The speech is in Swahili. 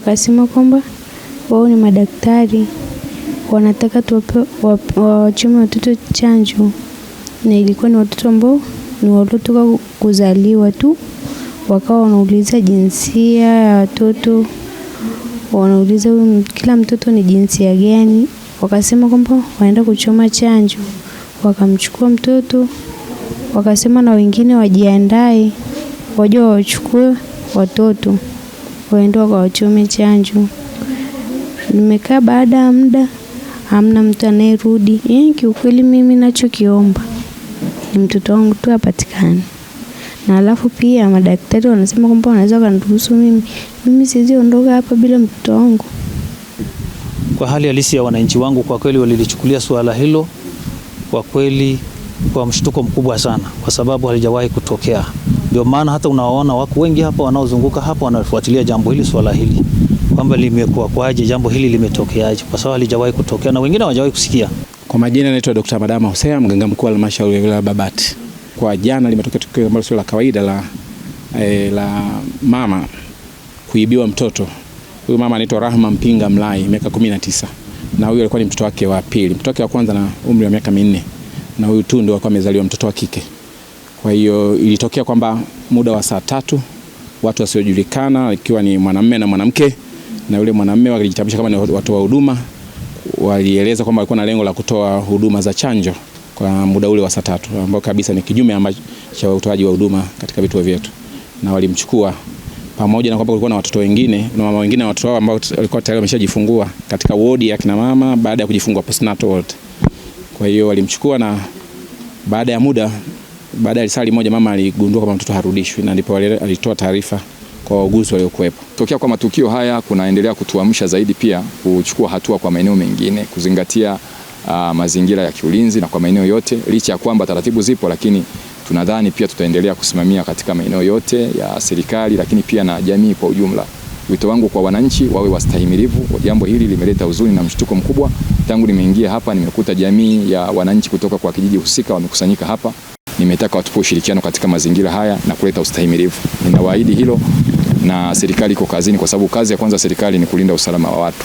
Wakasema kwamba wao ni madaktari, wanataka wachome watoto chanjo, na ilikuwa ni watoto ambao ni waliotoka kuzaliwa tu. Wakawa wanauliza jinsia ya watoto, wanauliza kila mtoto ni jinsia gani. Wakasema kwamba wanaenda kuchoma chanjo, wakamchukua mtoto, wakasema na wengine wajiandae, waje wachukue watoto waende wakawachome chanjo. Nimekaa baada ya muda hamna mtu anayerudi. Kiukweli mimi ninachokiomba ni mtoto wangu tu apatikane. Na alafu pia madaktari wanasema kwamba wanaweza kuniruhusu mimi siwezi ondoka hapa bila mtoto wangu. Kwa hali halisi ya wananchi wangu, kwa kweli walilichukulia suala hilo kwa kweli kwa mshtuko mkubwa sana, kwa sababu halijawahi kutokea. Ndio maana hata unaona wako wengi hapa wanaozunguka hapa wanafuatilia jambo hili, swala hili kwamba limekuwa kwaje, jambo hili limetokeaje, kwa sababu halijawahi kutokea na wengine hawajawahi kusikia. Kwa majina naitwa Dr. Madama Hussein, mganga mkuu wa halmashauri ya wilaya Babati. Kwa jana limetokea tukio ambalo sio la kawaida la mama kuibiwa mtoto. Huyu mama anaitwa Rahma Mpinga Mlai, miaka 19. Na huyu alikuwa ni mtoto wake wa pili. Mtoto wake wa kwanza na umri wa miaka 4. Na huyu tu ndio alikuwa amezaliwa mtoto wa kike. Kwa hiyo ilitokea kwamba muda wa saa 3 watu wasiojulikana, ikiwa ni mwanamume na mwanamke, na yule mwanamume walijitambulisha kama ni watu wa huduma, walieleza kwamba walikuwa na lengo la kutoa huduma za chanjo kwa muda ule wa saa 3, ambao kabisa ni kinyume ambacho cha utoaji wa huduma katika vituo vyetu. Na walimchukua pamoja na kwamba kulikuwa na watoto wengine na mama wengine na watoto wao ambao walikuwa tayari wameshajifungua katika wodi ya kina mama baada ya kujifungua postnatal ward. Kwa hiyo walimchukua, na baada ya muda, baada ya risali moja, mama aligundua kwamba mtoto harudishwi, na ndipo alitoa taarifa kwa wauguzi waliokuwepo. Tokea kwa matukio haya kunaendelea kutuamsha zaidi pia kuchukua hatua kwa maeneo mengine, kuzingatia mazingira ya kiulinzi na kwa maeneo yote, licha ya kwamba taratibu zipo, lakini tunadhani pia tutaendelea kusimamia katika maeneo yote ya serikali, lakini pia na jamii kwa ujumla. Wito wangu kwa wananchi wawe wastahimilivu. Jambo hili limeleta huzuni na mshtuko mkubwa. Tangu nimeingia hapa nimekuta jamii ya wananchi kutoka kwa kijiji husika wamekusanyika hapa. Nimetaka watupe ushirikiano katika mazingira haya na kuleta ustahimilivu. Ninawaahidi hilo, na serikali iko kazini, kwa sababu kazi ya kwanza serikali ni kulinda usalama wa watu.